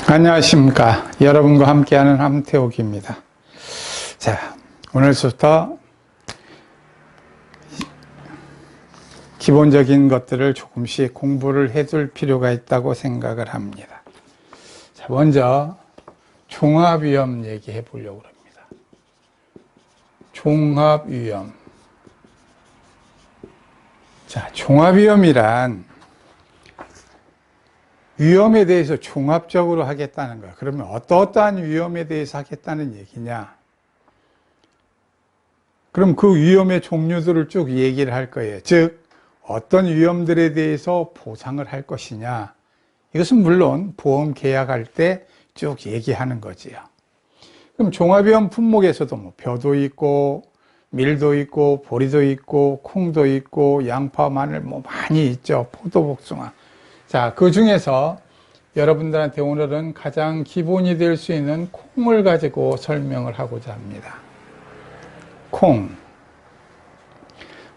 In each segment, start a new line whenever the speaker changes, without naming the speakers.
안녕하십니까. 여러분과 함께하는 함태옥입니다. 자, 오늘부터 기본적인 것들을 조금씩 공부를 해둘 필요가 있다고 생각을 합니다. 자, 먼저 종합위험 얘기해 보려고 합니다. 종합위험. 자, 종합위험이란 위험에 대해서 종합적으로 하겠다는 거야. 그러면 어떠한 위험에 대해서 하겠다는 얘기냐? 그럼 그 위험의 종류들을 쭉 얘기를 할 거예요. 즉, 어떤 위험들에 대해서 보상을 할 것이냐? 이것은 물론 보험 계약할 때 쭉 얘기하는 거지요. 그럼 종합위험 품목에서도 뭐 벼도 있고, 밀도 있고, 보리도 있고, 콩도 있고, 양파, 마늘 뭐 많이 있죠. 포도, 복숭아. 자, 그 중에서 여러분들한테 오늘은 가장 기본이 될 수 있는 콩을 가지고 설명을 하고자 합니다. 콩.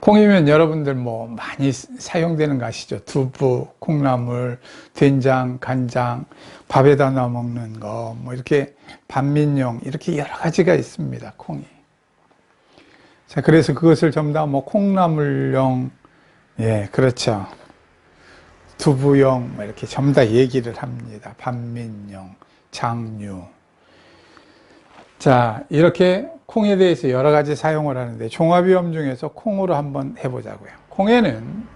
콩이면 여러분들 뭐 많이 사용되는 거 아시죠? 두부, 콩나물, 된장, 간장, 밥에다 넣어 먹는 거, 뭐 이렇게 반민용, 이렇게 여러 가지가 있습니다. 콩이. 자, 그래서 그것을 전부 다 뭐 콩나물용, 예, 그렇죠. 두부용, 뭐 이렇게 전부 다 얘기를 합니다. 반민용, 장류. 자, 이렇게 콩에 대해서 여러 가지 사용을 하는데 종합위험 중에서 콩으로 한번 해보자고요. 콩에는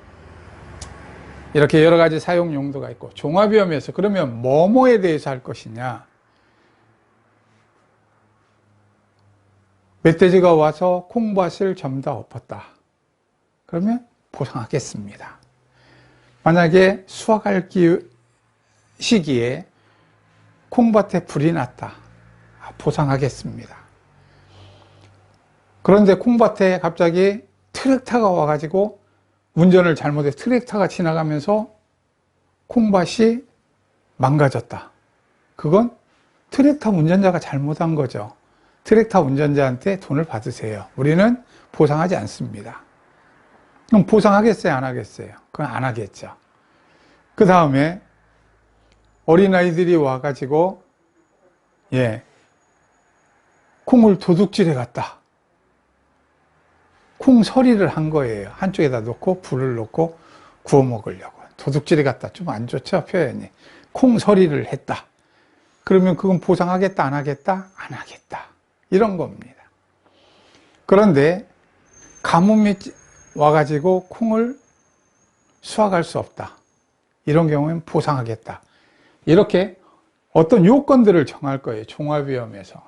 이렇게 여러 가지 사용 용도가 있고, 종합위험에서 그러면 뭐뭐에 대해서 할 것이냐? 멧돼지가 와서 콩밭을 전부 다 엎었다. 그러면 보상하겠습니다. 만약에 수확할 시기에 콩밭에 불이 났다. 보상하겠습니다. 그런데 콩밭에 갑자기 트랙터가 와가지고 운전을 잘못해서 트랙터가 지나가면서 콩밭이 망가졌다. 그건 트랙터 운전자가 잘못한 거죠. 트랙터 운전자한테 돈을 받으세요. 우리는 보상하지 않습니다. 그럼 보상하겠어요? 안 하겠어요? 그건 안 하겠죠. 그 다음에 어린아이들이 와가지고 콩을 도둑질해 갔다. 콩서리를 한 거예요. 한쪽에다 놓고 불을 놓고 구워 먹으려고. 도둑질해 갔다. 좀 안 좋죠, 표현이. 콩서리를 했다. 그러면 그건 보상하겠다, 안 하겠다? 안 하겠다. 이런 겁니다. 그런데 가뭄이 와가지고 콩을 수확할 수 없다. 이런 경우에는 보상하겠다. 이렇게 어떤 요건들을 정할 거예요. 종합위험에서.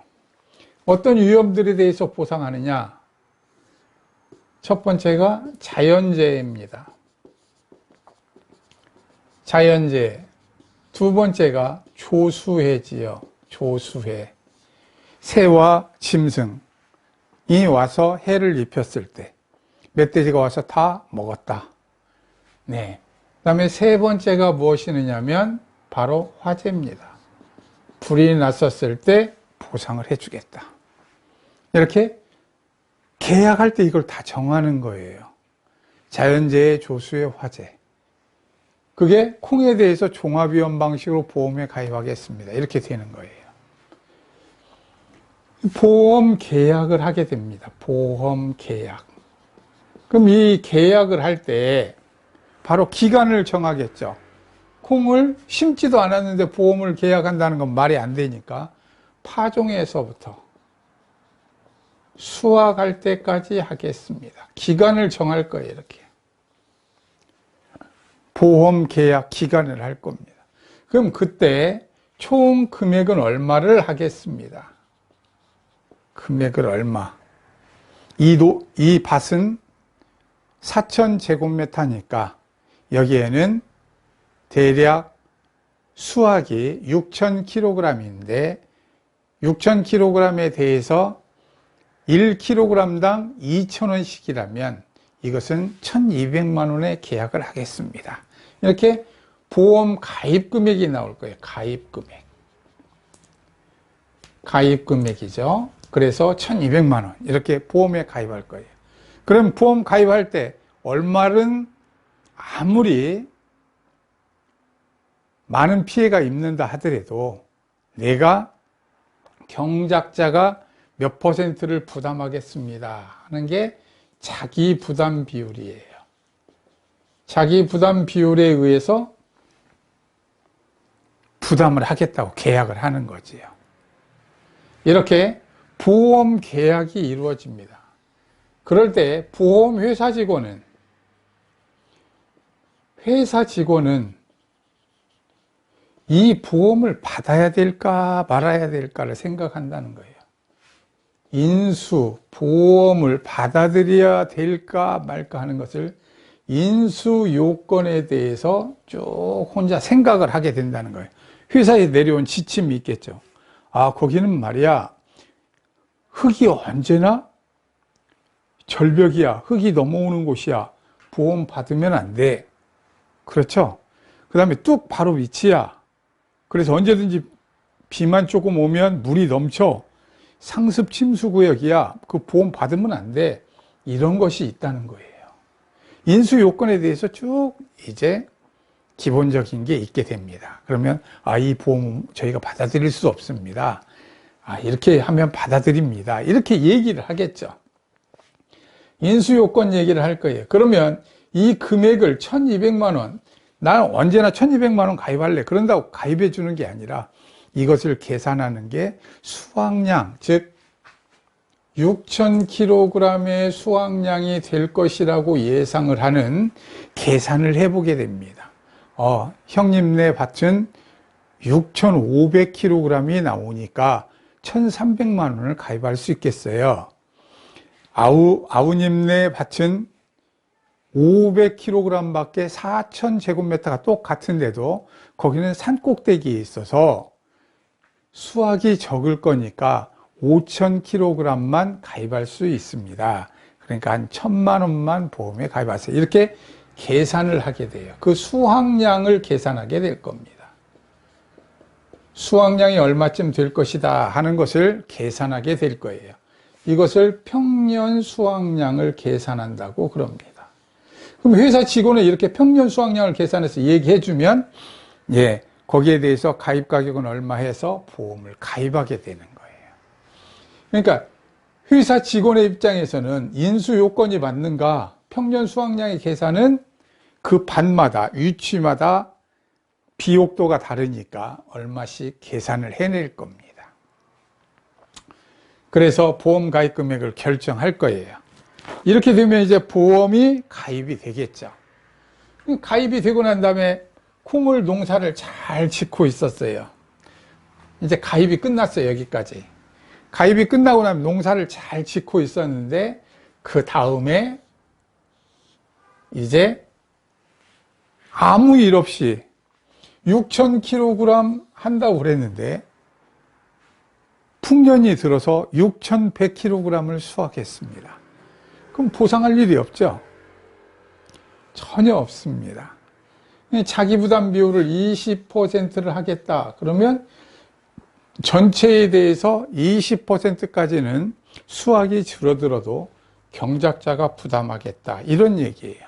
어떤 위험들에 대해서 보상하느냐? 첫 번째가 자연재해입니다. 자연재해. 두 번째가 조수해지요. 조수해. 새와 짐승이 와서 해를 입혔을 때 멧돼지가 와서 다 먹었다. 네. 그 다음에 세 번째가 무엇이냐면 바로 화재입니다. 불이 났었을 때 보상을 해주겠다. 이렇게 계약할 때 이걸 다 정하는 거예요. 자연재해, 조수해, 화재. 그게 콩에 대해서 종합위험 방식으로 보험에 가입하겠습니다. 이렇게 되는 거예요. 보험 계약을 하게 됩니다. 보험 계약. 그럼 이 계약을 할 때 바로 기간을 정하겠죠. 콩을 심지도 않았는데 보험을 계약한다는 건 말이 안 되니까 파종에서부터 수확할 때까지 하겠습니다. 기간을 정할 거예요. 이렇게 보험 계약 기간을 할 겁니다. 그럼 그때 총 금액은 얼마를 하겠습니다. 금액을 얼마? 이 밭은 4,000제곱미터니까 여기에는 대략 수확이 6,000kg인데 6,000kg에 대해서 1kg당 2,000원씩이라면 이것은 1,200만 원에 계약을 하겠습니다. 이렇게 보험 가입 금액이 나올 거예요. 가입 금액. 가입 금액이죠. 그래서 1,200만 원 이렇게 보험에 가입할 거예요. 그럼 보험 가입할 때 얼마는 아무리 많은 피해가 입는다 하더라도 내가 경작자가 몇 퍼센트를 부담하겠습니다 하는 게 자기 부담 비율이에요. 자기 부담 비율에 의해서 부담을 하겠다고 계약을 하는 거지요. 이렇게 보험 계약이 이루어집니다. 그럴 때 보험회사 직원은 이 보험을 받아야 될까 말아야 될까를 생각한다는 거예요. 인수, 보험을 받아들여야 될까 말까 하는 것을 인수 요건에 대해서 쭉 혼자 생각을 하게 된다는 거예요. 회사에 내려온 지침이 있겠죠. 아, 거기는 말이야, 흙이 언제나 절벽이야. 흙이 넘어오는 곳이야. 보험 받으면 안 돼. 그렇죠? 그 다음에 뚝 바로 위치야. 그래서 언제든지 비만 조금 오면 물이 넘쳐. 상습 침수 구역이야. 그 보험 받으면 안 돼. 이런 것이 있다는 거예요. 인수 요건에 대해서 쭉 이제 기본적인 게 있게 됩니다. 그러면 이 보험 저희가 받아들일 수 없습니다. 이렇게 하면 받아들입니다. 이렇게 얘기를 하겠죠. 인수 요건 얘기를 할 거예요. 그러면 이 금액을 1200만 원, 난 언제나 1200만 원 가입할래. 그런다고 가입해 주는 게 아니라 이것을 계산하는 게 수확량, 즉 6000kg의 수확량이 될 것이라고 예상을 하는 계산을 해보게 됩니다. 형님네 밭은 6500kg이 나오니까 1300만 원을 가입할 수 있겠어요. 아우님네 밭은 500kg 밖에 4000제곱미터가 똑같은데도 거기는 산꼭대기에 있어서 수확이 적을 거니까 5000kg만 가입할 수 있습니다. 그러니까 한 1000만 원만 보험에 가입하세요. 이렇게 계산을 하게 돼요. 그 수확량을 계산하게 될 겁니다. 수확량이 얼마쯤 될 것이다 하는 것을 계산하게 될 거예요. 이것을 평년 수확량을 계산한다고 그럽니다. 그럼 회사 직원은 이렇게 평년 수확량을 계산해서 얘기해 주면 거기에 대해서 가입 가격은 얼마 해서 보험을 가입하게 되는 거예요. 그러니까 회사 직원의 입장에서는 인수 요건이 맞는가, 평년 수확량의 계산은 그 밭마다 위치마다 비옥도가 다르니까 얼마씩 계산을 해낼 겁니다. 그래서 보험 가입 금액을 결정할 거예요. 이렇게 되면 이제 보험이 가입이 되겠죠. 가입이 되고 난 다음에 콩을 농사를 잘 짓고 있었어요. 이제 가입이 끝났어요. 여기까지. 가입이 끝나고 나면 농사를 잘 짓고 있었는데 그 다음에 이제 아무 일 없이 6000kg 한다고 그랬는데 풍년이 들어서 6100kg을 수확했습니다. 그럼 보상할 일이 없죠? 전혀 없습니다. 자기 부담 비율을 20%를 하겠다. 그러면 전체에 대해서 20%까지는 수확이 줄어들어도 경작자가 부담하겠다. 이런 얘기예요.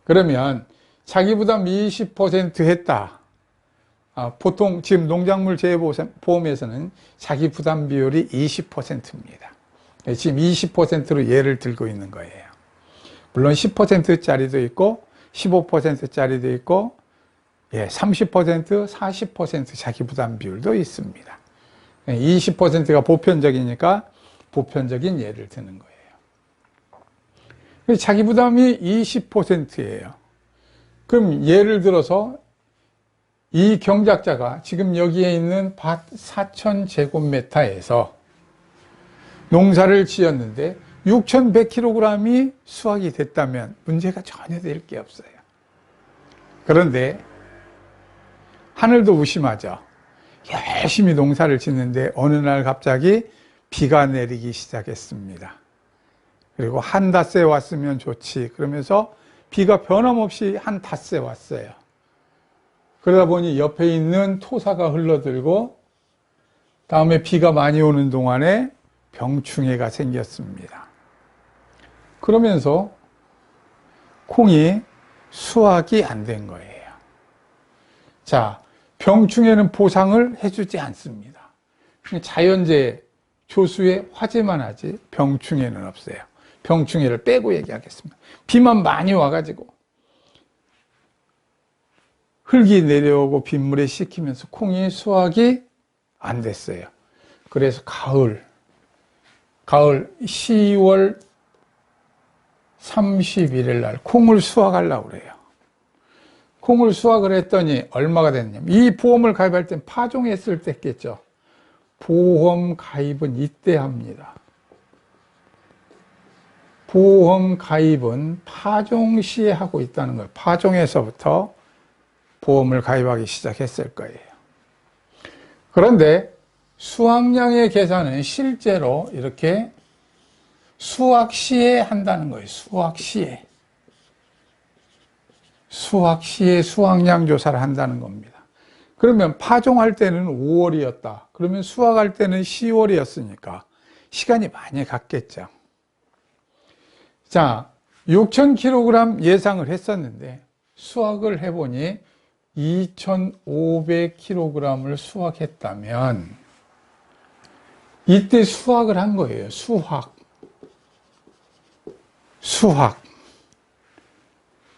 그러면 자기 부담 20% 했다. 보통 지금 농작물 재해보험에서는 자기 부담 비율이 20%입니다. 지금 20%로 예를 들고 있는 거예요. 물론 10%짜리도 있고 15%짜리도 있고 30%, 40% 자기 부담 비율도 있습니다. 20%가 보편적이니까 보편적인 예를 드는 거예요. 자기 부담이 20%예요. 그럼 예를 들어서 이 경작자가 지금 여기에 있는 밭 4000제곱미터에서 농사를 지었는데 6100kg이 수확이 됐다면 문제가 전혀 될 게 없어요. 그런데 하늘도 무심하죠. 열심히 농사를 짓는데 어느 날 갑자기 비가 내리기 시작했습니다. 그리고 한 닷새 왔으면 좋지 그러면서 비가 변함없이 한 닷새 왔어요. 그러다 보니 옆에 있는 토사가 흘러들고 다음에 비가 많이 오는 동안에 병충해가 생겼습니다. 그러면서 콩이 수확이 안 된 거예요. 자, 병충해는 보상을 해주지 않습니다. 자연재해, 조수의 화재만 하지 병충해는 없어요. 병충해를 빼고 얘기하겠습니다. 비만 많이 와가지고 흙이 내려오고 빗물에 씻기면서 콩이 수확이 안 됐어요. 그래서 가을 10월 31일 날 콩을 수확하려고 그래요. 콩을 수확을 했더니 얼마가 됐냐면, 이 보험을 가입할 땐 파종했을 때 했겠죠. 보험 가입은 이때 합니다. 보험 가입은 파종 시에 하고 있다는 거예요. 파종에서부터 보험을 가입하기 시작했을 거예요. 그런데 수확량의 계산은 실제로 이렇게 수확 시에 한다는 거예요. 수확 시에 수확량 조사를 한다는 겁니다. 그러면 파종할 때는 5월이었다. 그러면 수확할 때는 10월이었으니까 시간이 많이 갔겠죠. 자, 6,000kg 예상을 했었는데 수확을 해보니 2,500kg을 수확했다면 이때 수확을 한 거예요. 수확.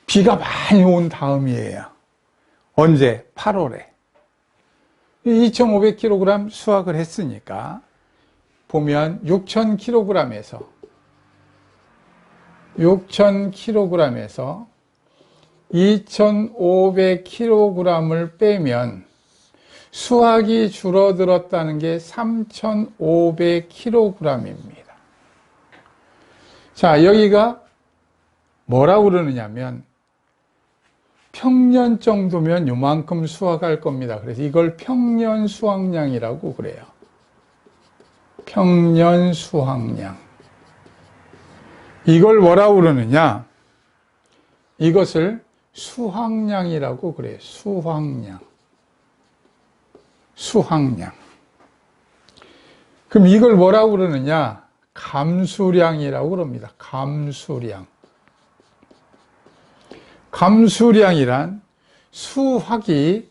비가 많이 온 다음이에요. 언제? 8월에. 2,500kg 수확을 했으니까 보면 6,000kg에서 2,500kg을 빼면 수확이 줄어들었다는 게 3,500kg입니다. 자, 여기가 뭐라고 그러느냐면 평년 정도면 요만큼 수확할 겁니다. 그래서 이걸 평년 수확량이라고 그래요. 평년 수확량. 이걸 뭐라고 그러느냐? 이것을 수확량이라고 그래요. 수확량. 그럼 이걸 뭐라고 그러느냐? 감수량이라고 그럽니다. 감수량이란 수확이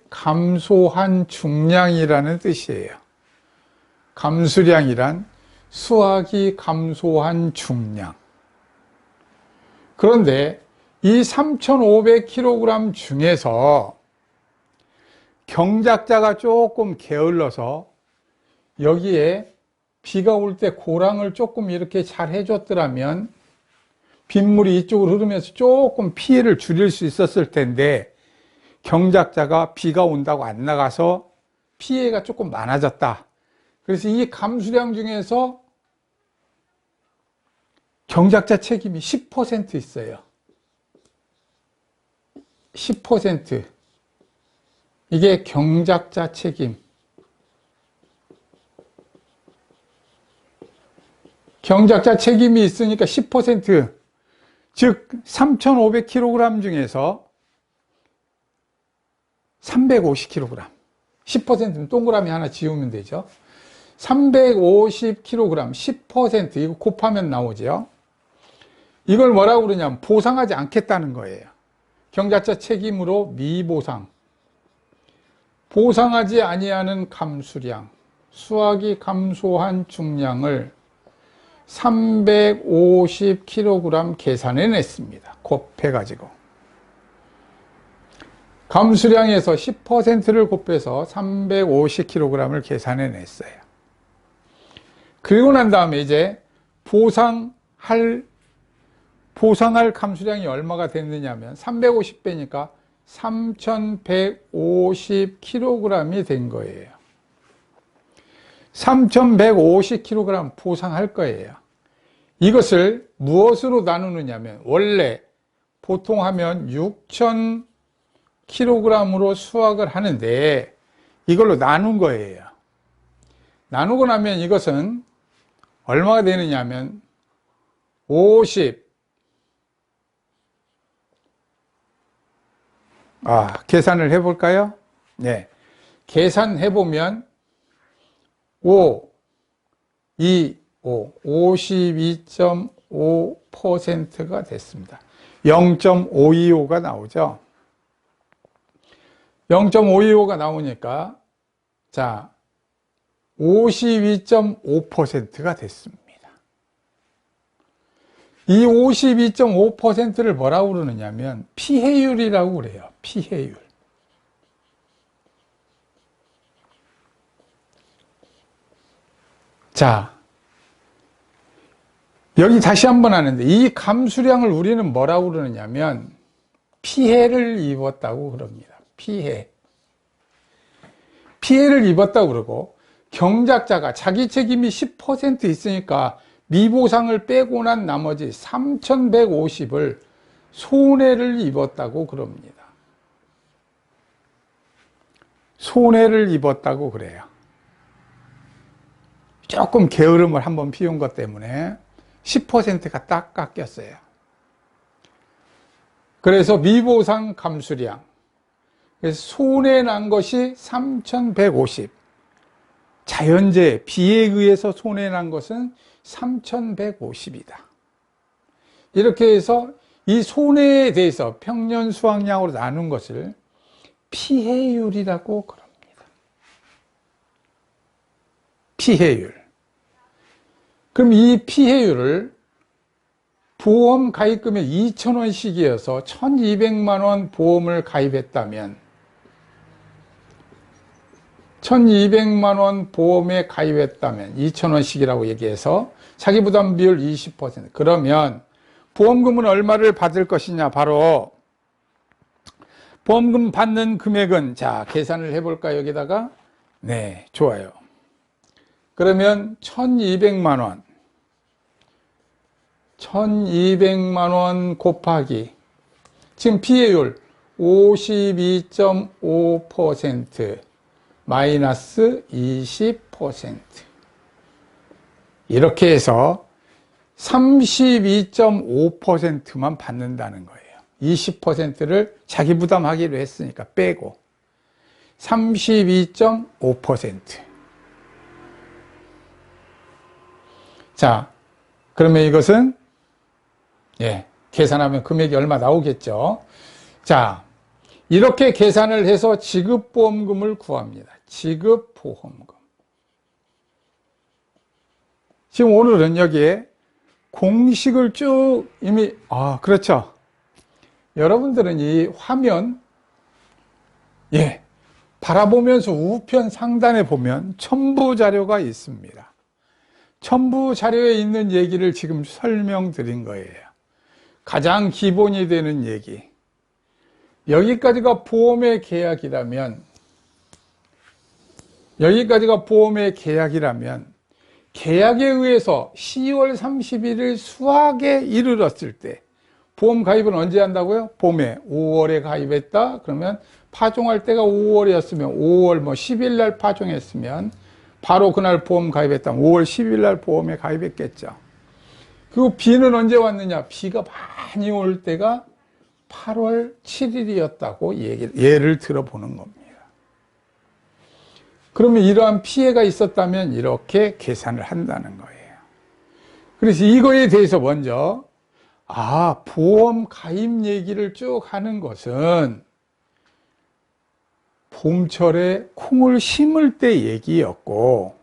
감소한 중량이라는 뜻이에요. 감수량이란 수확이 감소한 중량. 그런데 이 3,500kg 중에서 경작자가 조금 게을러서 여기에 비가 올 때 고랑을 조금 이렇게 잘 해줬더라면 빗물이 이쪽으로 흐르면서 조금 피해를 줄일 수 있었을 텐데, 경작자가 비가 온다고 안 나가서 피해가 조금 많아졌다. 그래서 이 감수량 중에서 경작자 책임이 10% 있어요. 10%. 이게 경작자 책임. 경작자 책임이 있으니까 10%, 즉 3,500kg 중에서 350kg, 10%는 동그라미 하나 지우면 되죠. 350kg, 10%, 이거 곱하면 나오죠. 이걸 뭐라고 그러냐면 보상하지 않겠다는 거예요. 경작자 책임으로 미보상. 보상하지 아니하는 감수량, 수확이 감소한 중량을 350kg 계산해 냈습니다. 곱해가지고. 감수량에서 10%를 곱해서 350kg을 계산해 냈어요. 그리고 난 다음에 이제 보상할 감수량이 얼마가 됐느냐면 350배니까 3,150kg이 된 거예요. 3,150kg 보상할 거예요. 이것을 무엇으로 나누느냐면, 원래 보통 하면 6,000kg으로 수확을 하는데 이걸로 나눈 거예요. 나누고 나면 이것은 얼마가 되느냐면 50. 계산을 해볼까요? 네. 계산해보면 52.5%가 됐습니다. 0.525가 나오죠. 0.525가 나오니까 자 52.5%가 됐습니다. 이 52.5%를 뭐라고 그러느냐면 피해율이라고 그래요. 피해율. 자, 여기 다시 한번 하는데 이 감수량을 우리는 뭐라고 그러느냐면 피해를 입었다고 그럽니다. 피해를 입었다고 그러고, 경작자가 자기 책임이 10% 있으니까 미보상을 빼고 난 나머지 3,150을 손해를 입었다고 그럽니다. 손해를 입었다고 그래요. 조금 게으름을 한번 피운 것 때문에 10%가 딱 깎였어요. 그래서 미보상 감수량, 그래서 손해난 것이 3,150, 자연재해, 비에 의해서 손해난 것은 3,150이다. 이렇게 해서 이 손해에 대해서 평년 수확량으로 나눈 것을 피해율이라고 그럽니다. 피해율. 그럼 이 피해율을 보험 가입금이 2,000원씩이어서 1,200만 원 보험을 가입했다면 1,200만 원 보험에 가입했다면 2,000원씩이라고 얘기해서 자기 부담 비율 20%. 그러면 보험금은 얼마를 받을 것이냐? 바로 보험금 받는 금액은, 자, 계산을 해볼까 여기다가? 네, 좋아요. 그러면 1,200만 원. 1,200만 원 곱하기 지금 피해율 52.5% 마이너스 20%, 이렇게 해서 32.5%만 받는다는 거예요. 20%를 자기 부담하기로 했으니까 빼고 32.5%. 자, 그러면 이것은 계산하면 금액이 얼마 나오겠죠. 자, 이렇게 계산을 해서 지급보험금을 구합니다. 지급보험금. 지금 오늘은 여기에 공식을 쭉 이미, 그렇죠. 여러분들은 이 화면, 바라보면서 우편 상단에 보면 첨부 자료가 있습니다. 첨부 자료에 있는 얘기를 지금 설명드린 거예요. 가장 기본이 되는 얘기. 여기까지가 보험의 계약이라면, 계약에 의해서 10월 31일 수확에 이르렀을 때, 보험 가입은 언제 한다고요? 봄에 5월에 가입했다? 그러면 파종할 때가 5월이었으면 5월 10일 날 파종했으면 바로 그날 보험 가입했다면 5월 10일 날 보험에 가입했겠죠. 그리고 비는 언제 왔느냐? 비가 많이 올 때가 8월 7일이었다고 예를 들어보는 겁니다. 그러면 이러한 피해가 있었다면 이렇게 계산을 한다는 거예요. 그래서 이거에 대해서 먼저 보험 가입 얘기를 쭉 하는 것은 봄철에 콩을 심을 때 얘기였고,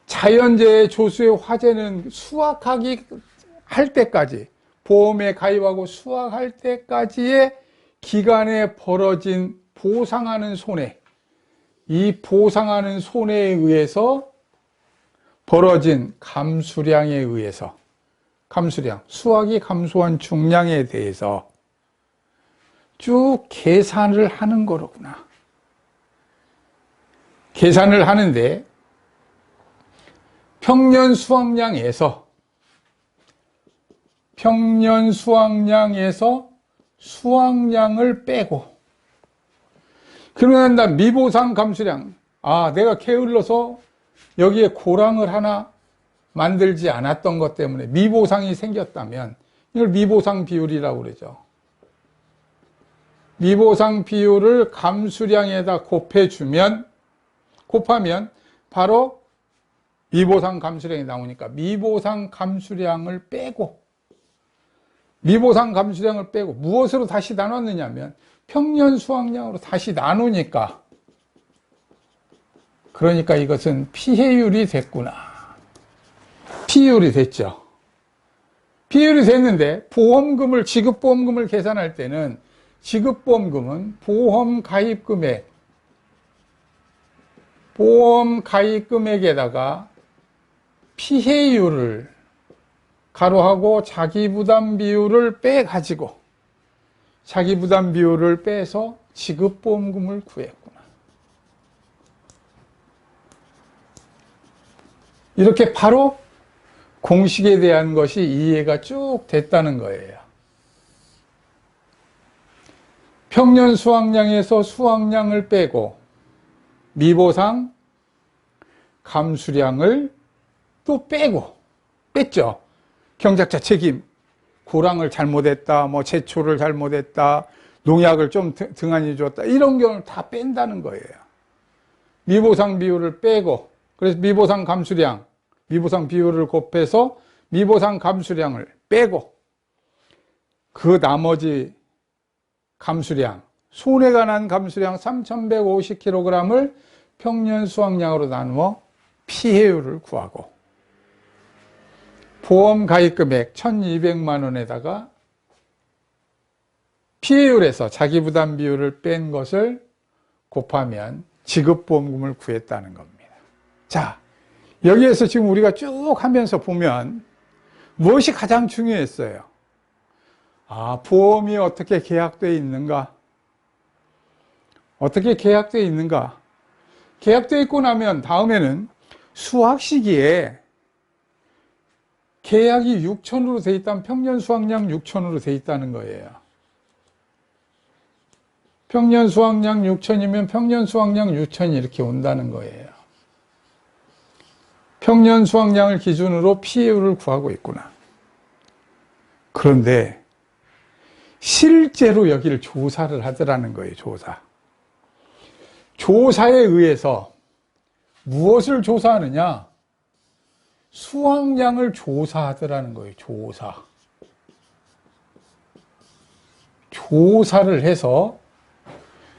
자연재해 조수의 화재는 수확하기 할 때까지, 보험에 가입하고 수확할 때까지의 기간에 벌어진 보상하는 손해, 이 보상하는 손해에 의해서 벌어진 감수량에 의해서, 수확이 감소한 중량에 대해서 쭉 계산을 하는 거로구나. 계산을 하는데 평년 수확량에서 수확량을 빼고, 그러면 난 미보상 감수량, 내가 게을러서 여기에 고랑을 하나 만들지 않았던 것 때문에 미보상이 생겼다면 이걸 미보상 비율이라고 그러죠. 미보상 비율을 감수량에다 곱하면 바로 미보상 감수량이 나오니까 미보상 감수량을 빼고 미보상 감수량을 빼고 무엇으로 다시 나눴느냐면 평년 수확량으로 다시 나누니까, 그러니까 이것은 피해율이 됐구나. 피해율이 됐죠. 피해율이 됐는데 보험금을, 지급보험금을 계산할 때는 지급보험금은 보험 가입 금액에다가 피해율을 가로하고 자기부담 비율을 빼가지고, 자기부담 비율을 빼서 지급보험금을 구했구나. 이렇게 바로 공식에 대한 것이 이해가 쭉 됐다는 거예요. 평년 수확량에서 수확량을 빼고 미보상 감수량을 또 뺐죠. 경작자 책임, 고랑을 잘못했다, 뭐 제초를 잘못했다, 농약을 좀 등한히 줬다, 이런 경우를 다 뺀다는 거예요. 미보상 비율을 빼고, 그래서 미보상 감수량, 미보상 비율을 곱해서 미보상 감수량을 빼고, 그 나머지 감수량, 손해가 난 감수량 3,150kg을 평년 수확량으로 나누어 피해율을 구하고, 보험 가입금액 1,200만 원에다가 피해율에서 자기부담 비율을 뺀 것을 곱하면 지급보험금을 구했다는 겁니다. 자, 여기에서 지금 우리가 쭉 하면서 보면 무엇이 가장 중요했어요? 보험이 어떻게 계약되어 있는가? 어떻게 계약되어 있는가? 계약되어 있고 나면 다음에는 수확 시기에 계약이 6천으로 돼 있다면 평년 수확량 6천으로 돼 있다는 거예요. 평년 수확량 6천이면 평년 수확량 6천이 이렇게 온다는 거예요. 평년 수확량을 기준으로 피해율을 구하고 있구나. 그런데 실제로 여기를 조사를 하더라는 거예요. 조사에 의해서 무엇을 조사하느냐? 수확량을 조사하더라는 거예요. 조사를 해서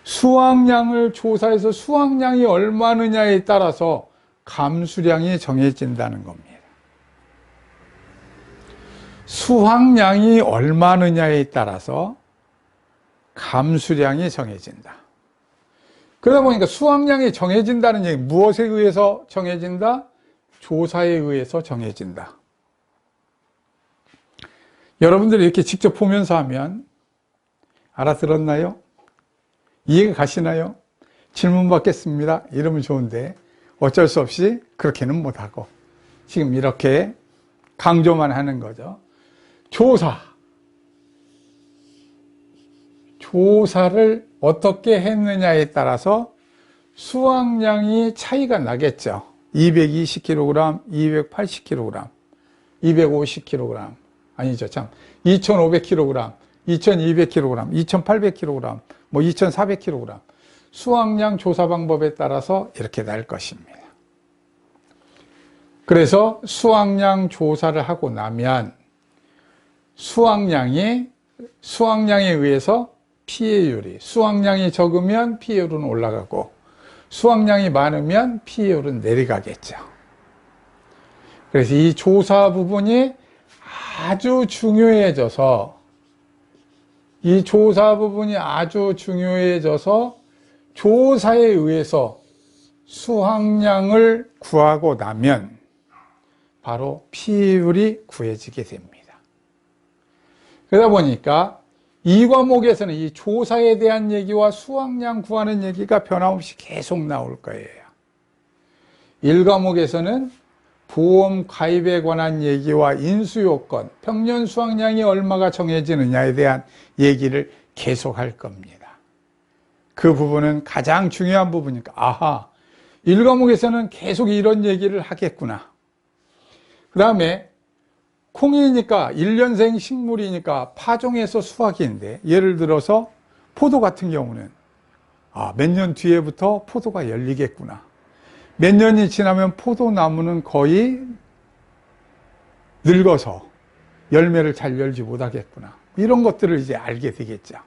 수확량을 조사해서 수확량이 얼마느냐에 따라서 감수량이 정해진다는 겁니다. 수확량이 얼마느냐에 따라서 감수량이 정해진다. 그러다 보니까 수확량이 정해진다는 얘기, 무엇에 의해서 정해진다? 조사에 의해서 정해진다. 여러분들이 이렇게 직접 보면서 하면 알아들었나요? 이해가 가시나요? 질문 받겠습니다. 이러면 좋은데 어쩔 수 없이 그렇게는 못하고 지금 이렇게 강조만 하는 거죠. 조사를 어떻게 했느냐에 따라서 수확량이 차이가 나겠죠. 220kg, 280kg, 250kg, 아니죠, 참, 2500kg, 2200kg, 2800kg, 뭐 2400kg. 수확량 조사 방법에 따라서 이렇게 날 것입니다. 그래서 수확량 조사를 하고 나면 수확량에 의해서 피해율이, 수확량이 적으면 피해율은 올라가고 수확량이 많으면 피해율은 내려가겠죠. 그래서 이 조사 부분이 아주 중요해져서 조사에 의해서 수확량을 구하고 나면 바로 피해율이 구해지게 됩니다. 그러다 보니까 이 과목에서는 이 조사에 대한 얘기와 수확량 구하는 얘기가 변함없이 계속 나올 거예요. 1과목에서는 보험 가입에 관한 얘기와 인수요건, 평년 수확량이 얼마가 정해지느냐에 대한 얘기를 계속 할 겁니다. 그 부분은 가장 중요한 부분이니까 1과목에서는 계속 이런 얘기를 하겠구나. 그 다음에 콩이니까 1년생 식물이니까 파종에서 수확인데, 예를 들어서 포도 같은 경우는 몇 년 뒤에부터 포도가 열리겠구나. 몇 년이 지나면 포도나무는 거의 늙어서 열매를 잘 열지 못하겠구나. 이런 것들을 이제 알게 되겠죠.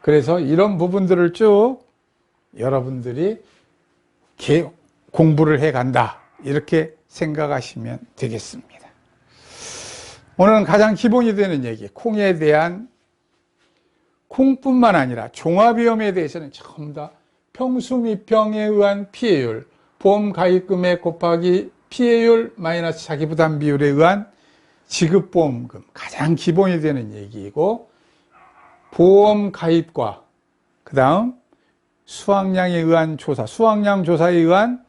그래서 이런 부분들을 쭉 여러분들이 공부를 해 간다. 이렇게 생각하시면 되겠습니다. 오늘은 가장 기본이 되는 얘기, 콩에 대한, 콩뿐만 아니라 종합위험에 대해서는 전부 다 평수미평에 의한 피해율, 보험 가입금액 곱하기 피해율 마이너스 자기부담 비율에 의한 지급보험금, 가장 기본이 되는 얘기이고, 보험 가입과 그 다음 수확량에 의한 조사, 수확량 조사에 의한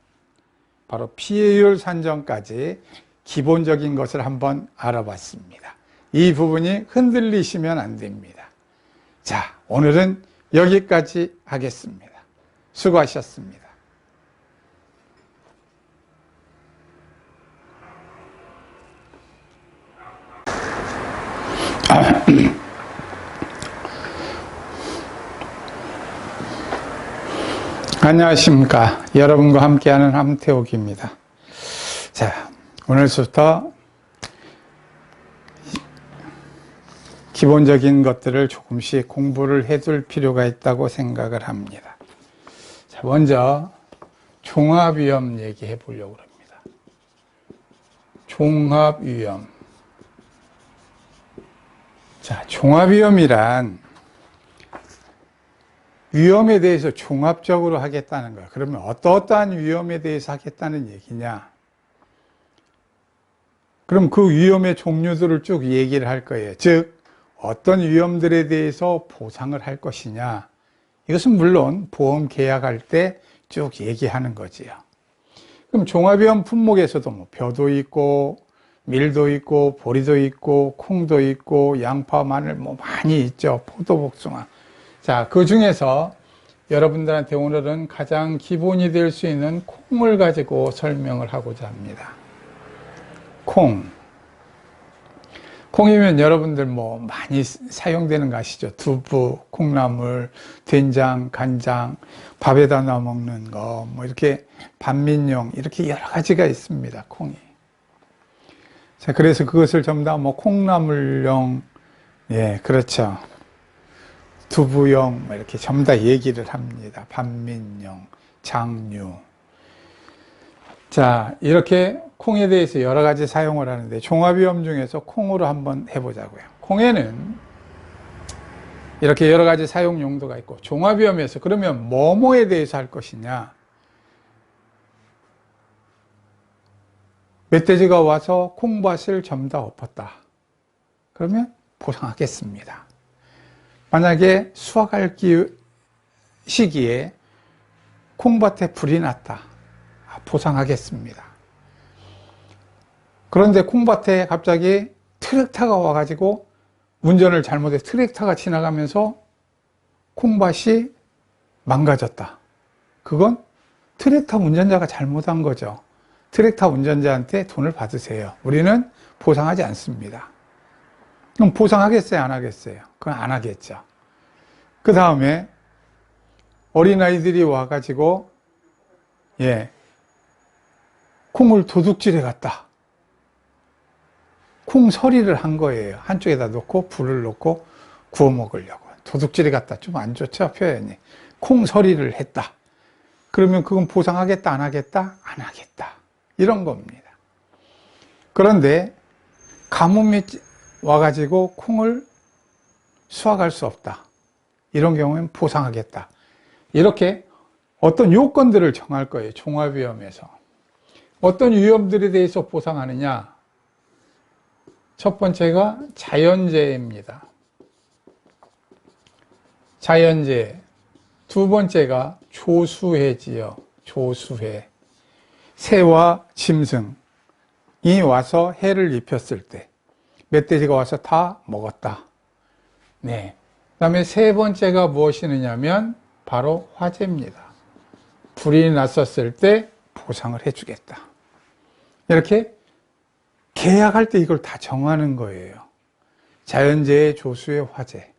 바로 피해율 산정까지 기본적인 것을 한번 알아봤습니다. 이 부분이 흔들리시면 안 됩니다. 자, 오늘은 여기까지 하겠습니다. 수고하셨습니다. 안녕하십니까. 여러분과 함께하는 함태옥입니다. 자, 오늘부터 기본적인 것들을 조금씩 공부를 해둘 필요가 있다고 생각을 합니다. 자, 먼저 종합위험 얘기해 보려고 합니다. 종합위험. 자, 종합위험이란 위험에 대해서 종합적으로 하겠다는 거야. 그러면 어떠한 위험에 대해서 하겠다는 얘기냐? 그럼 그 위험의 종류들을 쭉 얘기를 할 거예요. 즉, 어떤 위험들에 대해서 보상을 할 것이냐. 이것은 물론 보험 계약할 때 쭉 얘기하는 거지요. 그럼 종합위험 품목에서도 뭐 벼도 있고, 밀도 있고, 보리도 있고, 콩도 있고, 양파, 마늘 뭐 많이 있죠. 포도, 복숭아. 자, 그 중에서 여러분들한테 오늘은 가장 기본이 될 수 있는 콩을 가지고 설명을 하고자 합니다. 콩. 콩이면 여러분들 뭐 많이 사용되는 거 아시죠? 두부, 콩나물, 된장, 간장, 밥에다 넣어 먹는 거, 뭐 이렇게 반민용, 이렇게 여러 가지가 있습니다. 콩이. 자, 그래서 그것을 전부 다 뭐 콩나물용, 예, 그렇죠. 두부용, 뭐 이렇게 전부 다 얘기를 합니다. 반민용, 장류. 자, 이렇게 콩에 대해서 여러 가지 사용을 하는데 종합위험 중에서 콩으로 한번 해보자고요. 콩에는 이렇게 여러 가지 사용 용도가 있고, 종합위험에서 그러면 뭐뭐에 대해서 할 것이냐. 멧돼지가 와서 콩밭을 전부 다 엎었다. 그러면 보상하겠습니다. 만약에 수확할 시기에 콩밭에 불이 났다. 보상하겠습니다. 그런데 콩밭에 갑자기 트랙터가 와가지고 운전을 잘못해서 트랙터가 지나가면서 콩밭이 망가졌다. 그건 트랙터 운전자가 잘못한 거죠. 트랙터 운전자한테 돈을 받으세요. 우리는 보상하지 않습니다. 그럼 보상하겠어요? 안 하겠어요? 그건 안 하겠죠. 그 다음에 어린아이들이 와가지고 예, 콩을 도둑질해 갔다. 콩서리를 한 거예요. 한쪽에다 놓고 불을 놓고 구워 먹으려고. 도둑질해 갔다. 좀 안 좋죠? 표현이. 콩서리를 했다. 그러면 그건 보상하겠다? 안 하겠다? 안 하겠다. 이런 겁니다. 그런데 가뭄이 와가지고 콩을 수확할 수 없다. 이런 경우에는 보상하겠다. 이렇게 어떤 요건들을 정할 거예요. 종합위험에서. 어떤 위험들에 대해서 보상하느냐? 첫 번째가 자연재해입니다. 자연재해. 두 번째가 조수해지요. 조수해. 새와 짐승이 와서 해를 입혔을 때 멧돼지가 와서 다 먹었다. 네. 그 다음에 세 번째가 무엇이냐면 바로 화재입니다. 불이 났었을 때 보상을 해주겠다. 이렇게 계약할 때 이걸 다 정하는 거예요. 자연재해, 조수의 화재.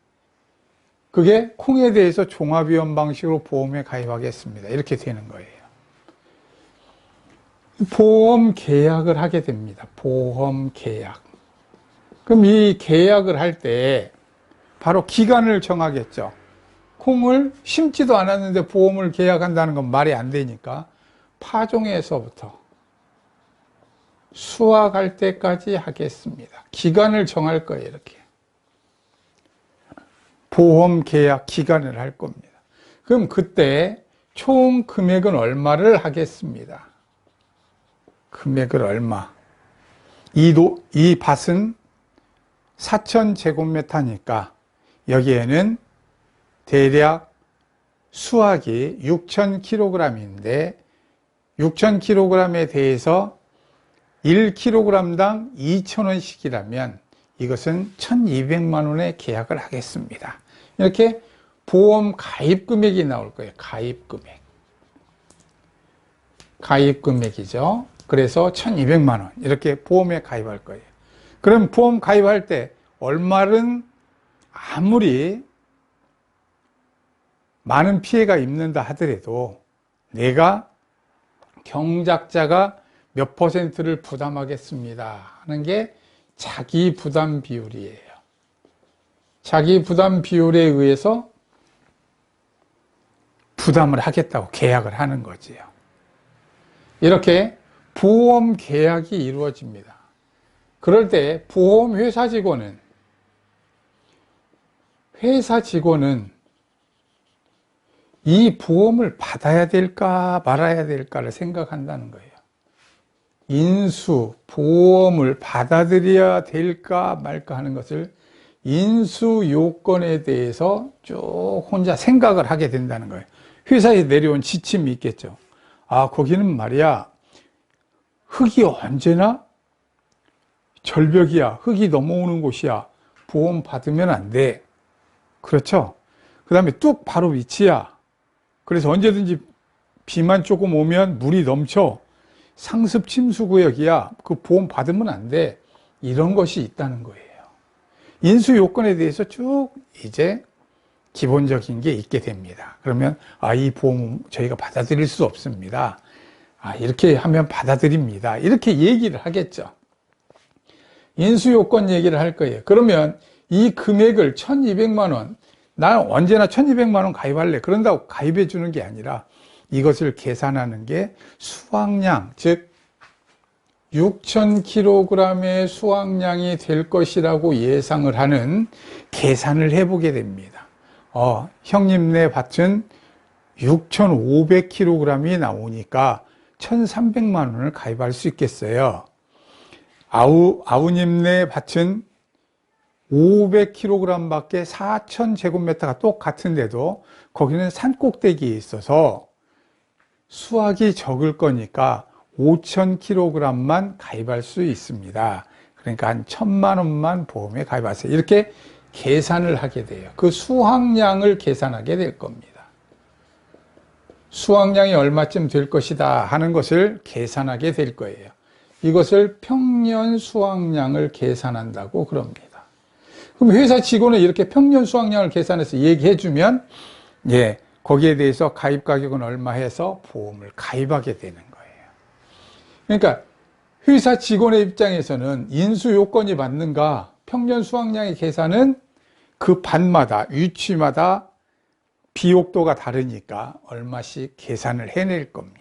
그게 콩에 대해서 종합위험 방식으로 보험에 가입하겠습니다. 이렇게 되는 거예요. 보험 계약을 하게 됩니다. 보험 계약. 그럼 이 계약을 할 때 바로 기간을 정하겠죠. 콩을 심지도 않았는데 보험을 계약한다는 건 말이 안 되니까 파종에서부터 수확할 때까지 하겠습니다. 기간을 정할 거예요. 이렇게 보험 계약 기간을 할 겁니다. 그럼 그때 총 금액은 얼마를 하겠습니다. 금액을 얼마? 이 밭은 4,000제곱미터니까 여기에는 대략 수확이 6,000kg인데 6,000kg에 대해서 1kg당 2,000원씩이라면 이것은 1,200만 원의 계약을 하겠습니다. 이렇게 보험 가입 금액이 나올 거예요. 가입 금액. 가입 금액이죠. 그래서 1,200만 원 이렇게 보험에 가입할 거예요. 그럼 보험 가입할 때 얼마는 아무리 많은 피해가 입는다 하더라도 내가 경작자가 몇 %를 부담하겠습니다 하는 게 자기 부담 비율이에요. 자기 부담 비율에 의해서 부담을 하겠다고 계약을 하는 거지요. 이렇게 보험 계약이 이루어집니다. 그럴 때 보험회사 직원은 이 보험을 받아야 될까 말아야 될까를 생각한다는 거예요. 인수, 보험을 받아들여야 될까 말까 하는 것을 인수 요건에 대해서 쭉 혼자 생각을 하게 된다는 거예요. 회사에 내려온 지침이 있겠죠. 아, 거기는 말이야, 흙이 언제나 절벽이야. 흙이 넘어오는 곳이야. 보험 받으면 안 돼. 그렇죠? 그 다음에 뚝 바로 위치야. 그래서 언제든지 비만 조금 오면 물이 넘쳐. 상습 침수 구역이야. 그 보험 받으면 안 돼. 이런 것이 있다는 거예요. 인수 요건에 대해서 쭉 이제 기본적인 게 있게 됩니다. 그러면 이 보험 저희가 받아들일 수 없습니다. 이렇게 하면 받아들입니다. 이렇게 얘기를 하겠죠. 인수 요건 얘기를 할 거예요. 그러면 이 금액을 1,200만 원, 난 언제나 1,200만 원 가입할래. 그런다고 가입해 주는 게 아니라 이것을 계산하는 게 수확량, 즉 6,000kg의 수확량이 될 것이라고 예상을 하는 계산을 해보게 됩니다. 형님네 밭은 6,500kg이 나오니까 1,300만 원을 가입할 수 있겠어요. 아우님네 밭은 500kg 밖에 4,000제곱미터가 똑같은데도 거기는 산꼭대기에 있어서 수확이 적을 거니까 5,000kg만 가입할 수 있습니다. 그러니까 한 1,000만 원만 보험에 가입하세요. 이렇게 계산을 하게 돼요. 그 수확량을 계산하게 될 겁니다. 수확량이 얼마쯤 될 것이다 하는 것을 계산하게 될 거예요. 이것을 평년 수확량을 계산한다고 그럽니다. 그럼 회사 직원은 이렇게 평년 수확량을 계산해서 얘기해 주면 거기에 대해서 가입 가격은 얼마 해서 보험을 가입하게 되는 거예요. 그러니까 회사 직원의 입장에서는 인수 요건이 맞는가, 평년 수확량의 계산은 그 밭마다 위치마다 비옥도가 다르니까 얼마씩 계산을 해낼 겁니다.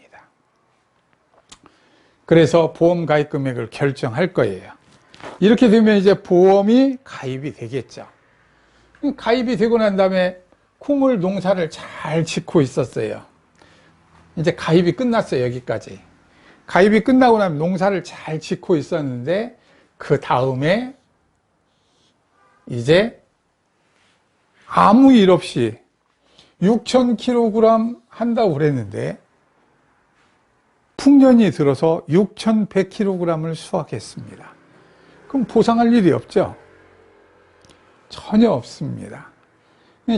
그래서 보험 가입 금액을 결정할 거예요. 이렇게 되면 이제 보험이 가입이 되겠죠. 가입이 되고 난 다음에 콩을 농사를 잘 짓고 있었어요. 이제 가입이 끝났어요. 여기까지. 가입이 끝나고 나면 농사를 잘 짓고 있었는데 그 다음에 이제 아무 일 없이 6,000kg 한다고 그랬는데 풍년이 들어서 6,100kg을 수확했습니다. 그럼 보상할 일이 없죠? 전혀 없습니다.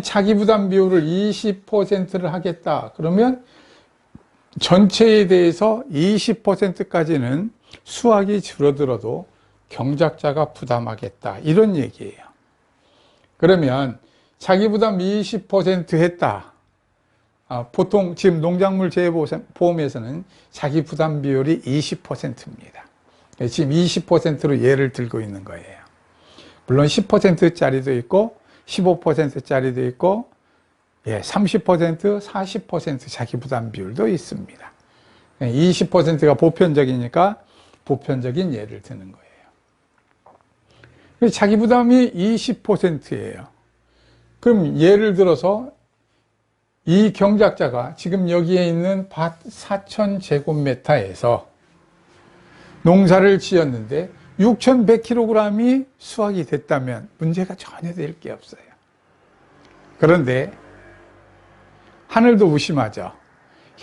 자기 부담 비율을 20%를 하겠다. 그러면 전체에 대해서 20%까지는 수확이 줄어들어도 경작자가 부담하겠다. 이런 얘기예요. 그러면 자기 부담 20% 했다. 보통 지금 농작물 재해보험에서는 자기 부담 비율이 20%입니다. 지금 20%로 예를 들고 있는 거예요. 물론 10%짜리도 있고 15%짜리도 있고 30%, 40% 자기 부담 비율도 있습니다. 20%가 보편적이니까 보편적인 예를 드는 거예요. 자기 부담이 20%예요. 그럼 예를 들어서 이 경작자가 지금 여기에 있는 밭 4,000제곱미터에서 농사를 지었는데 6,100kg이 수확이 됐다면 문제가 전혀 될 게 없어요. 그런데 하늘도 무심하죠.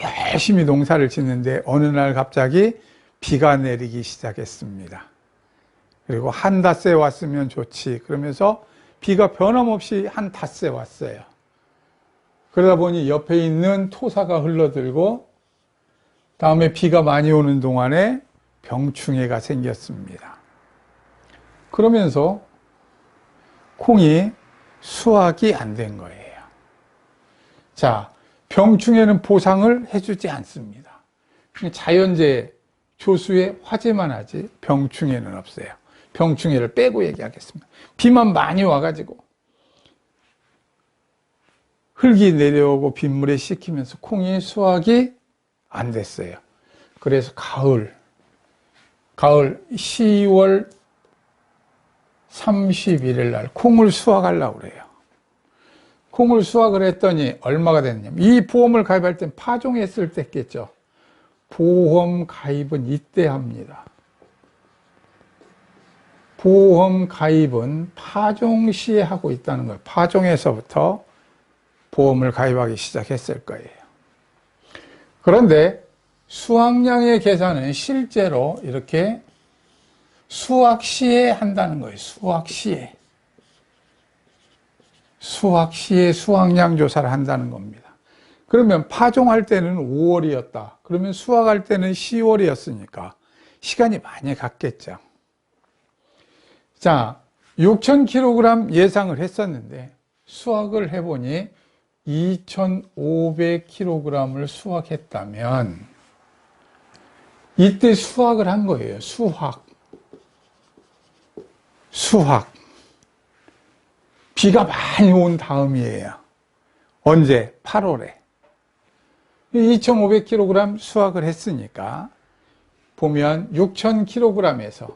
열심히 농사를 짓는데 어느 날 갑자기 비가 내리기 시작했습니다. 그리고 한 닷새 왔으면 좋지 그러면서 비가 변함없이 한 닷새 왔어요. 그러다 보니 옆에 있는 토사가 흘러들고 다음에 비가 많이 오는 동안에 병충해가 생겼습니다. 그러면서 콩이 수확이 안 된 거예요. 자, 병충해는 보상을 해주지 않습니다. 자연재해, 조수의 화재만 하지 병충해는 없어요. 병충해를 빼고 얘기하겠습니다. 비만 많이 와가지고 흙이 내려오고 빗물에 씻기면서 콩이 수확이 안 됐어요. 그래서 가을 10월 31일 날 콩을 수확하려고 그래요. 콩을 수확을 했더니 얼마가 됐냐면 이 보험을 가입할 땐 파종했을 때 했겠죠. 보험 가입은 이때 합니다. 보험 가입은 파종 시에 하고 있다는 거예요. 파종에서부터 보험을 가입하기 시작했을 거예요. 그런데 수확량의 계산은 실제로 이렇게 수확 시에 한다는 거예요. 수확 시에 수확량 조사를 한다는 겁니다. 그러면 파종할 때는 5월이었다. 그러면 수확할 때는 10월이었으니까 시간이 많이 갔겠죠. 자, 6,000kg 예상을 했었는데 수확을 해보니 2,500kg을 수확했다면 이때 수확을 한 거예요. 수확. 비가 많이 온 다음이에요. 언제? 8월에. 2,500kg 수확을 했으니까 보면 6,000kg에서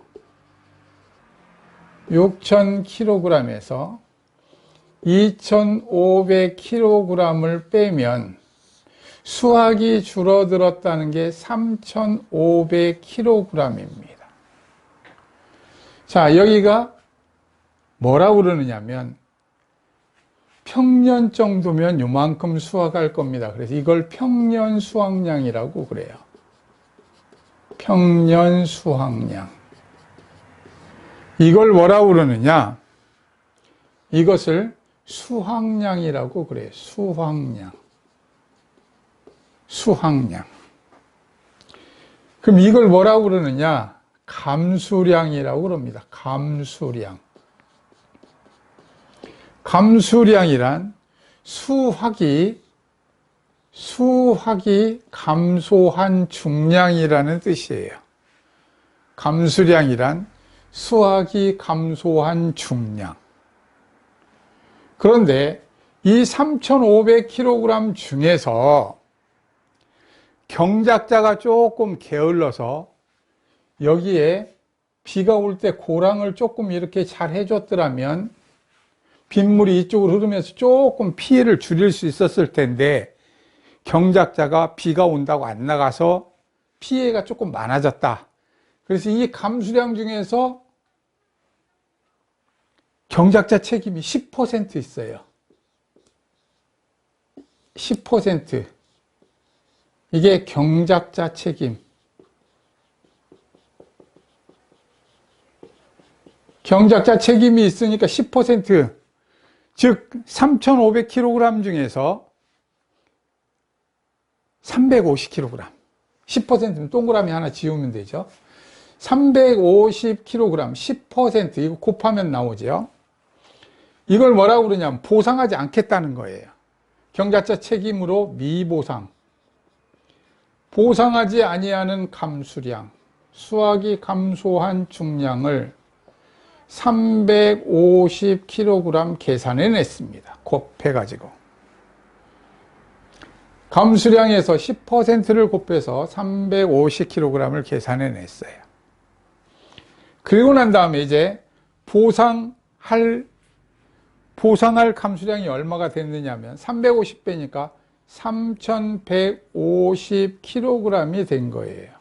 2,500kg을 빼면 수확이 줄어들었다는 게 3,500kg입니다. 자, 여기가 뭐라고 그러느냐면 평년 정도면 요만큼 수확할 겁니다. 그래서 이걸 평년 수확량이라고 그래요. 평년 수확량. 이걸 뭐라고 그러느냐? 이것을 수확량이라고 그래요. 수확량. 그럼 이걸 뭐라고 그러느냐? 감수량이라고 그럽니다. 감수량이란 수확이 감소한 중량이라는 뜻이에요. 감수량이란 수확이 감소한 중량. 그런데 이 3,500kg 중에서 경작자가 조금 게을러서 여기에 비가 올 때 고랑을 조금 이렇게 잘 해줬더라면 빗물이 이쪽으로 흐르면서 조금 피해를 줄일 수 있었을 텐데 경작자가 비가 온다고 안 나가서 피해가 조금 많아졌다. 그래서 이 감수량 중에서 경작자 책임이 10% 있어요. 10%. 이게 경작자 책임. 경작자 책임이 있으니까 10%, 즉 3,500kg 중에서 350kg, 10%면 동그라미 하나 지우면 되죠. 350kg, 10%, 이거 곱하면 나오죠. 이걸 뭐라고 그러냐면 보상하지 않겠다는 거예요. 경작자 책임으로 미보상. 보상하지 아니하는 감수량, 수확이 감소한 중량을 350kg 계산해냈습니다. 곱해가지고. 감수량에서 10%를 곱해서 350kg을 계산해냈어요. 그리고 난 다음에 이제 보상할 감수량이 얼마가 됐느냐면 350 빼니까 3150kg이 된 거예요.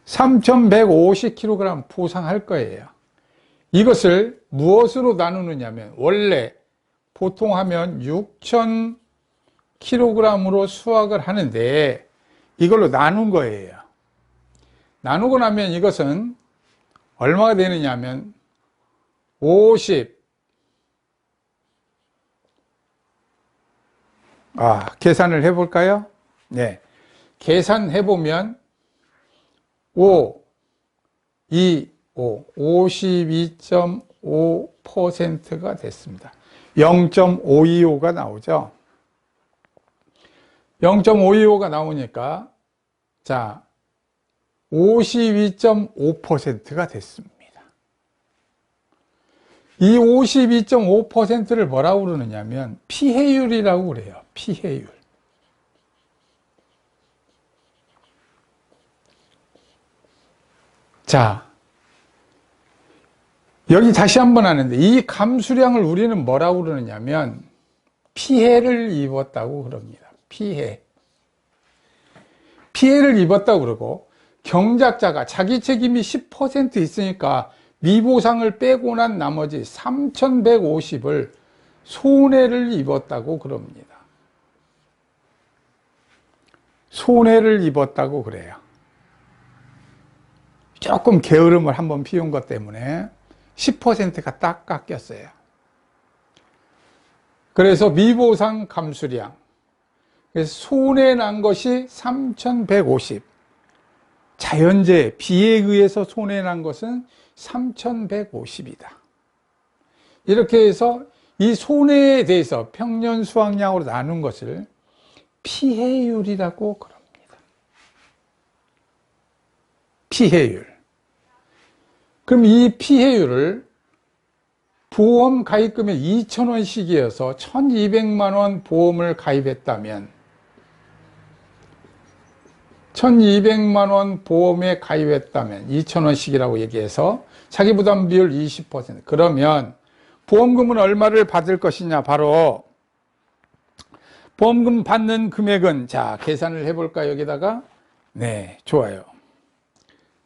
3150kg 보상할 거예요. 이것을 무엇으로 나누느냐면 원래 보통 하면 6000kg으로 수확을 하는데 이걸로 나눈 거예요. 나누고 나면 이것은 얼마가 되느냐면 50 계산을 해볼까요? 네. 계산해보면 52.5%가 됐습니다. 0.525가 나오죠. 0.525가 나오니까, 자, 52.5%가 됐습니다. 이 52.5%를 뭐라고 그러느냐면, 피해율이라고 그래요. 피해율. 자, 여기 다시 한번 하는데 이 감수량을 우리는 뭐라고 그러느냐면 피해를 입었다고 그럽니다. 피해를 입었다고 그러고 경작자가 자기 책임이 10% 있으니까 미보상을 빼고 난 나머지 3150을 손해를 입었다고 그럽니다. 손해를 입었다고 그래요. 조금 게으름을 한번 피운 것 때문에 10%가 딱 깎였어요. 그래서 미보상 감수량, 그래서 손해 난 것이 3150, 자연재해, 비에 의해서 손해 난 것은 3150이다. 이렇게 해서 이 손해에 대해서 평년 수확량으로 나눈 것을 피해율이라고 그럽니다. 피해율. 그럼 이 피해율을 보험 가입금액 2,000원씩이어서 1,200만원 보험을 가입했다면 1,200만원 보험에 가입했다면 2,000원씩이라고 얘기해서 자기 부담 비율 20%. 그러면 보험금은 얼마를 받을 것이냐? 바로 보험금 받는 금액은, 자, 계산을 해볼까 여기다가? 네, 좋아요.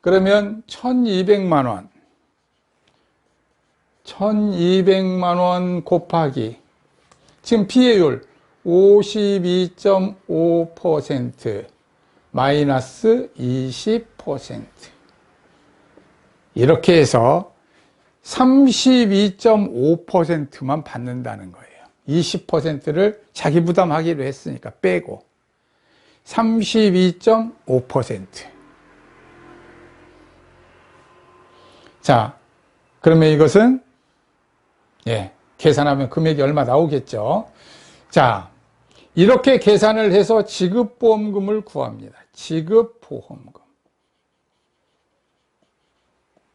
그러면 1,200만원 1,200만원 곱하기 지금 피해율 52.5% 마이너스 20% 이렇게 해서 32.5%만 받는다는 거예요. 20%를 자기 부담하기로 했으니까 빼고 32.5%. 자, 그러면 이것은 계산하면 금액이 얼마 나오겠죠. 자, 이렇게 계산을 해서 지급보험금을 구합니다. 지급보험금.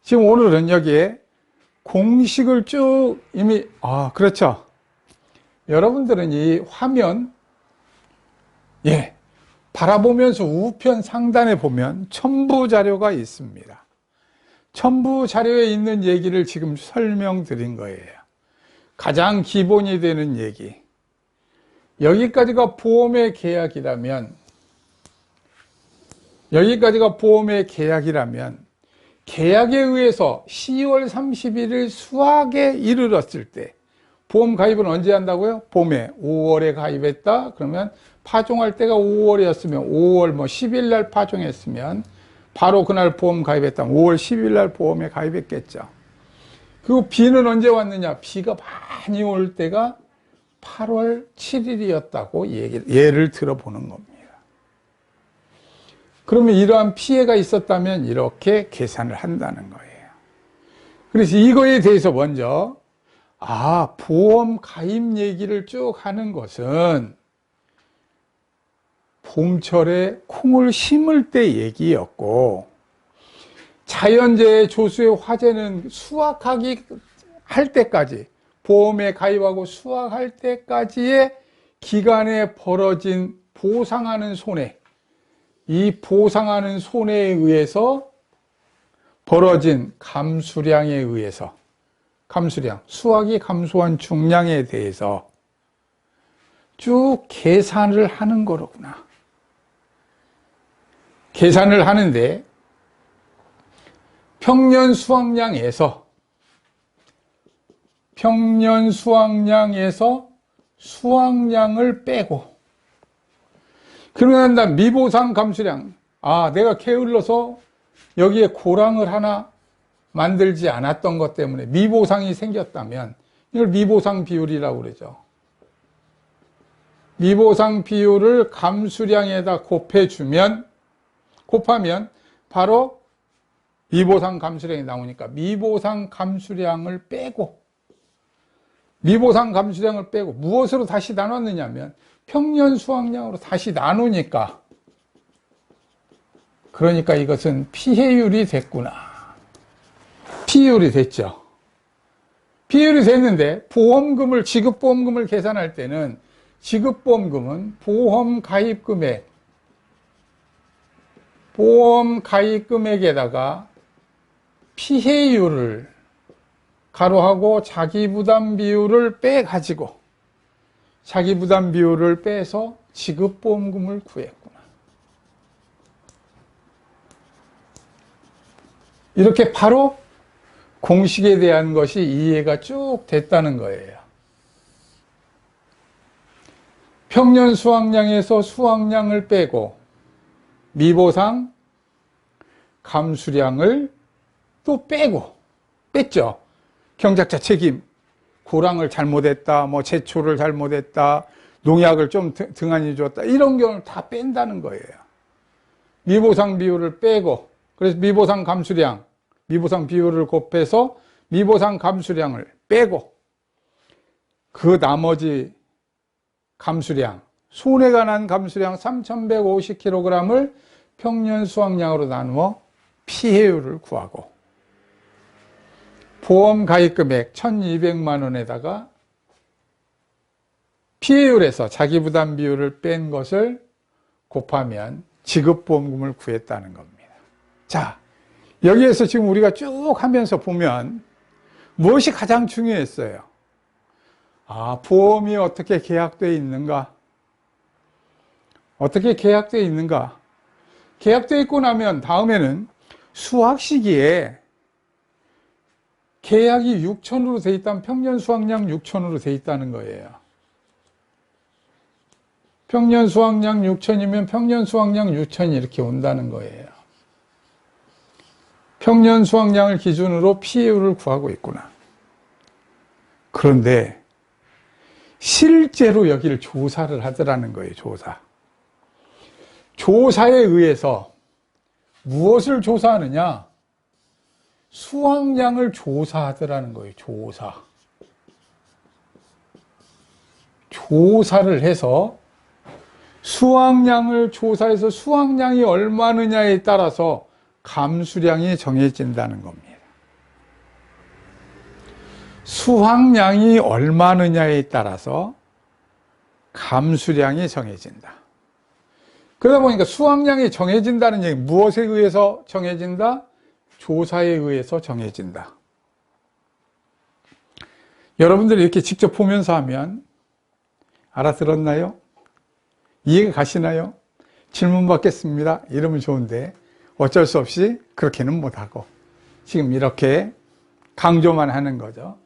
지금 오늘은 여기에 공식을 쭉 이미, 그렇죠. 여러분들은 이 화면, 바라보면서 우편 상단에 보면 첨부 자료가 있습니다. 첨부 자료에 있는 얘기를 지금 설명드린 거예요. 가장 기본이 되는 얘기. 여기까지가 보험의 계약이라면, 계약에 의해서 10월 31일 수확에 이르렀을 때, 보험 가입은 언제 한다고요? 봄에 5월에 가입했다? 그러면 파종할 때가 5월이었으면 5월 10일 날 파종했으면 바로 그날 보험 가입했다면 5월 10일 날 보험에 가입했겠죠. 그리고 비는 언제 왔느냐? 비가 많이 올 때가 8월 7일이었다고 예를 들어보는 겁니다. 그러면 이러한 피해가 있었다면 이렇게 계산을 한다는 거예요. 그래서 이거에 대해서 먼저 보험 가입 얘기를 쭉 하는 것은 봄철에 콩을 심을 때 얘기였고, 자연재해 조수의 화재는 수확하기 할 때까지, 보험에 가입하고 수확할 때까지의 기간에 벌어진 보상하는 손해, 이 보상하는 손해에 의해서 벌어진 감수량에 의해서, 감수량, 수확이 감소한 중량에 대해서 쭉 계산을 하는 거로구나. 계산을 하는데 평년 수확량에서 수확량을 빼고, 그러면 난 미보상 감수량, 내가 게을러서 여기에 고랑을 하나 만들지 않았던 것 때문에 미보상이 생겼다면 이걸 미보상 비율이라고 그러죠. 미보상 비율을 감수량에다 곱하면 바로 미보상 감수량이 나오니까 미보상 감수량을 빼고 무엇으로 다시 나눴느냐면 평년 수확량으로 다시 나누니까, 그러니까 이것은 피해율이 됐구나. 피해율이 됐죠. 피해율이 됐는데 지급보험금을 계산할 때는 지급보험금은 보험 가입금액에다가 피해율을 가로하고 자기부담 비율을 빼가지고 자기부담 비율을 빼서 지급보험금을 구했구나. 이렇게 바로 공식에 대한 것이 이해가 쭉 됐다는 거예요. 평년 수확량에서 수확량을 빼고 미보상 감수량을 또 뺐죠. 경작자 책임, 고랑을 잘못했다, 제초를 잘못했다, 농약을 좀 등한히 줬다, 이런 경우를 다 뺀다는 거예요. 미보상 비율을 빼고, 그래서 미보상 비율을 곱해서 미보상 감수량을 빼고, 그 나머지 감수량, 손해가 난 감수량 3,150kg을 평년 수확량으로 나누어 피해율을 구하고, 보험 가입금액 1,200만 원에다가 피해율에서 자기부담 비율을 뺀 것을 곱하면 지급보험금을 구했다는 겁니다. 자, 여기에서 지금 우리가 쭉 하면서 보면 무엇이 가장 중요했어요? 보험이 어떻게 계약되어 있는가? 어떻게 계약되어 있는가? 계약되어 있고 나면 다음에는 수확 시기에 계약이 6천으로 되어 있다면 평년 수확량 6천으로 되어 있다는 거예요. 평년 수확량 6천이면 평년 수확량 6천이 이렇게 온다는 거예요. 평년 수확량을 기준으로 피해율을 구하고 있구나. 그런데 실제로 여기를 조사를 하더라는 거예요. 조사에 의해서 무엇을 조사하느냐? 수확량을 조사하더라는 거예요. 조사를 해서 수확량을 조사해서 수확량이 얼마느냐에 따라서 감수량이 정해진다는 겁니다. 수확량이 얼마느냐에 따라서 감수량이 정해진다. 그러다 보니까 수확량이 정해진다는 얘기, 무엇에 의해서 정해진다? 조사에 의해서 정해진다. 여러분들이 이렇게 직접 보면서 하면 알아들었나요? 이해가 가시나요? 질문 받겠습니다. 이러면 좋은데 어쩔 수 없이 그렇게는 못하고 지금 이렇게 강조만 하는 거죠.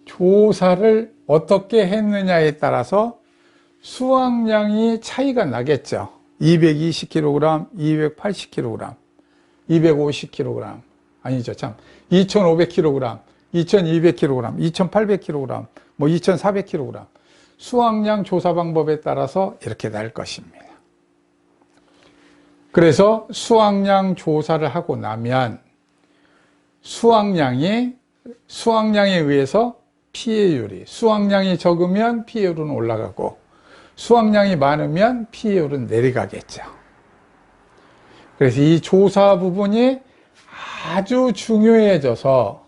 조사를 어떻게 했느냐에 따라서 수확량이 차이가 나겠죠. 220kg, 280kg, 250kg, 아니죠, 2500kg, 2200kg, 2800kg, 2400kg. 수확량 조사 방법에 따라서 이렇게 날 것입니다. 그래서 수확량 조사를 하고 나면 수확량에 의해서 피해율이, 수확량이 적으면 피해율은 올라가고 수확량이 많으면 피해율은 내려가겠죠. 그래서 이 조사 부분이 아주 중요해져서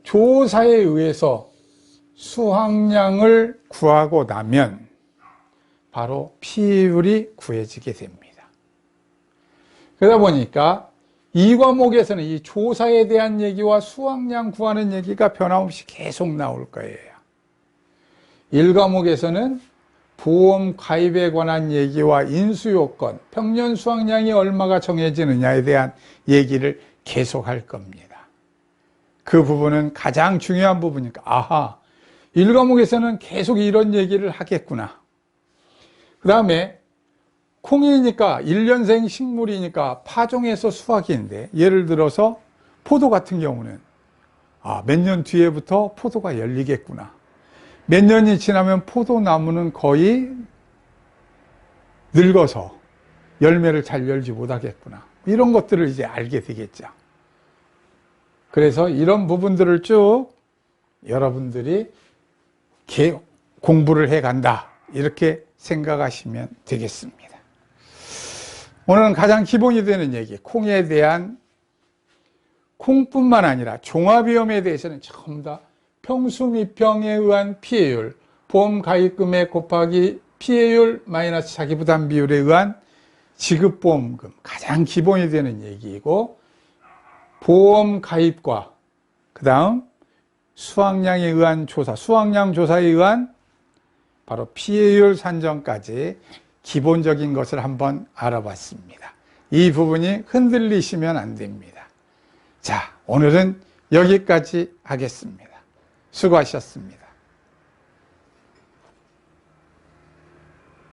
조사에 의해서 수확량을 구하고 나면 바로 피해율이 구해지게 됩니다. 그러다 보니까 이 과목에서는 이 조사에 대한 얘기와 수확량 구하는 얘기가 변함없이 계속 나올 거예요. 1과목에서는 보험 가입에 관한 얘기와 인수요건, 평년 수확량이 얼마가 정해지느냐에 대한 얘기를 계속 할 겁니다. 그 부분은 가장 중요한 부분이니까, 아하, 1과목에서는 계속 이런 얘기를 하겠구나. 그 다음에 콩이니까 1년생 식물이니까 파종에서 수확인데, 예를 들어서 포도 같은 경우는 몇 년 뒤에부터 포도가 열리겠구나. 몇 년이 지나면 포도나무는 거의 늙어서 열매를 잘 열지 못하겠구나. 이런 것들을 이제 알게 되겠죠. 그래서 이런 부분들을 쭉 여러분들이 공부를 해간다, 이렇게 생각하시면 되겠습니다. 오늘은 가장 기본이 되는 얘기, 콩에 대한, 콩뿐만 아니라 종합위험에 대해서는 전부 다 평수미평에 의한 피해율, 보험 가입금액 곱하기 피해율 마이너스 자기부담 비율에 의한 지급보험금, 가장 기본이 되는 얘기이고, 보험 가입과 그 다음 수확량에 의한 조사, 수확량 조사에 의한 바로 피해율 산정까지 기본적인 것을 한번 알아봤습니다. 이 부분이 흔들리시면 안 됩니다. 자, 오늘은 여기까지 하겠습니다. 수고하셨습니다.